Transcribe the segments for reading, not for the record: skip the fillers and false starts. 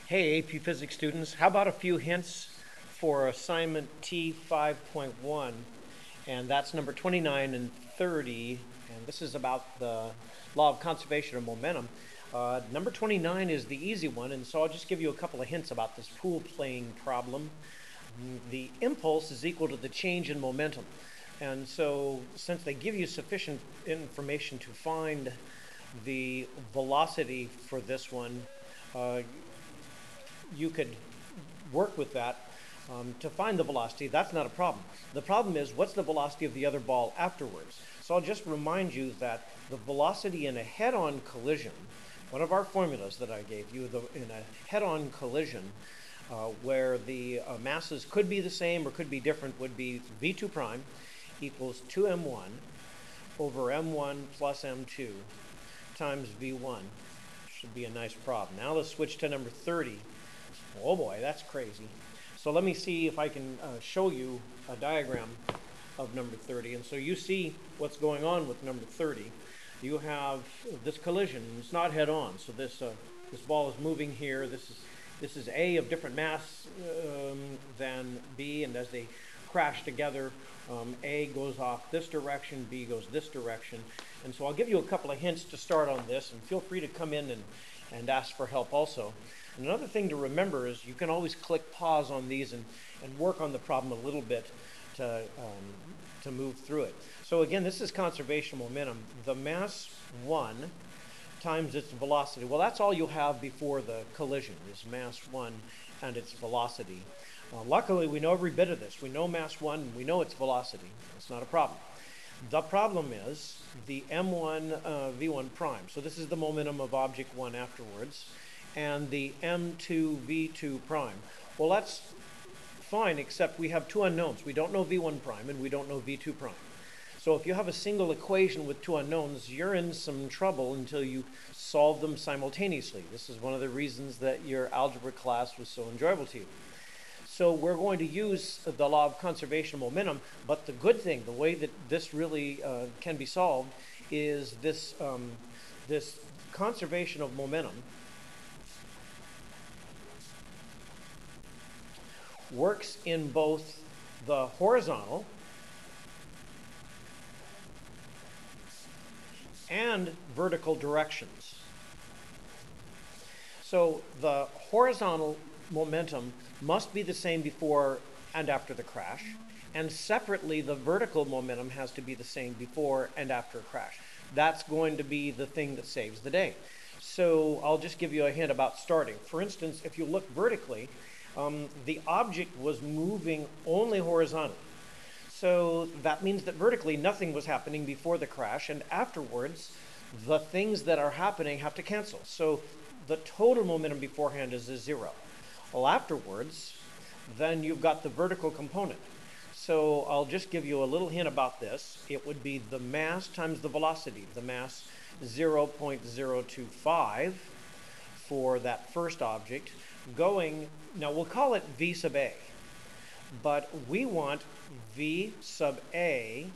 Hey, AP Physics students, how about a few hints for assignment T 5.1? And that's number 29 and 30. And this is about the law of conservation of momentum. Number 29 is the easy one, and so I'll just give you a couple of hints about this pool playing problem. The impulse is equal to the change in momentum. And so since they give you sufficient information to find the velocity for this one, uh, you could work with that to find the velocity. That's not a problem. The problem is, what's the velocity of the other ball afterwards? So I'll just remind you that the velocity in a head-on collision, one of our formulas that I gave you, in a head-on collision, where the masses could be the same or could be different, would be v2 prime equals 2m1 over m1 plus m2 times v1. Should be a nice problem. Now let's switch to number 30. Oh boy, that's crazy. So let me see if I can show you a diagram of number 30. And so you see what's going on with number 30. You have this collision. It's not head on. So this ball is moving here. This is A of different mass than B, and as they crash together, A goes off this direction, B goes this direction. And so I'll give you a couple of hints to start on this, and feel free to come in and ask for help also. And another thing to remember is you can always click pause on these and work on the problem a little bit to move through it. So again, this is conservation momentum. The mass 1 times its velocity. Well, that's all you'll have before the collision is mass 1 and its velocity. Luckily, we know every bit of this. We know mass 1, and we know its velocity. It's not a problem. The problem is the m1 v1 prime. So this is the momentum of object 1 afterwards. And the m2 v2 prime. Well, that's fine, except we have two unknowns. We don't know v1 prime, and we don't know v2 prime. So if you have a single equation with two unknowns, you're in some trouble until you solve them simultaneously. This is one of the reasons that your algebra class was so enjoyable to you. So we're going to use the law of conservation of momentum, but the good thing, the way that this really can be solved, is this, this conservation of momentum works in both the horizontal and vertical directions. So the horizontal momentum must be the same before and after the crash, and separately the vertical momentum has to be the same before and after a crash. That's going to be the thing that saves the day. So I'll just give you a hint about starting. For instance, if you look vertically, the object was moving only horizontally. So that means that vertically nothing was happening before the crash, and afterwards the things that are happening have to cancel. So the total momentum beforehand is a zero. Well, afterwards, then you've got the vertical component. So I'll just give you a little hint about this. It would be the mass times the velocity. The mass 0.025 for that first object going, now we'll call it V sub A, but we want V sub A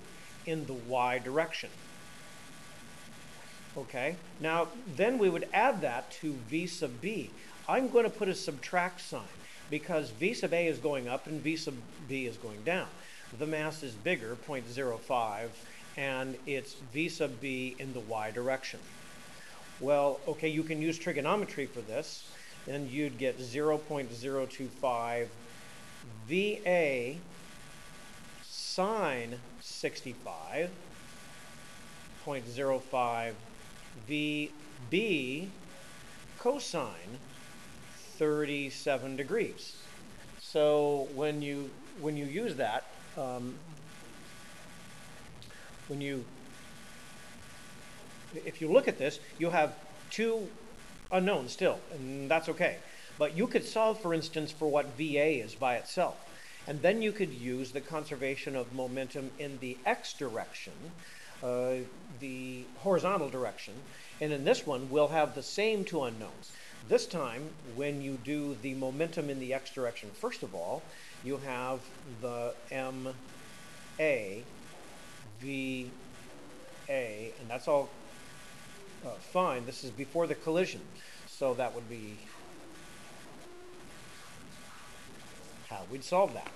in the y direction. Okay, now then we would add that to V sub B. I'm going to put a subtract sign because V sub A is going up and V sub B is going down. The mass is bigger, 0.05, and it's V sub B in the y direction. Well, okay, you can use trigonometry for this. Then you'd get 0.025 VA sine 65.05 VB cosine 37 degrees. So when you use that, if you look at this, you have two unknown still, and that's okay. But you could solve, for instance, for what VA is by itself. And then you could use the conservation of momentum in the x direction, the horizontal direction. And in this one, we'll have the same two unknowns. This time, when you do the momentum in the x direction, first of all, you have the MA, VA, and that's all fine. This is before the collision. So that would be we'd solve that.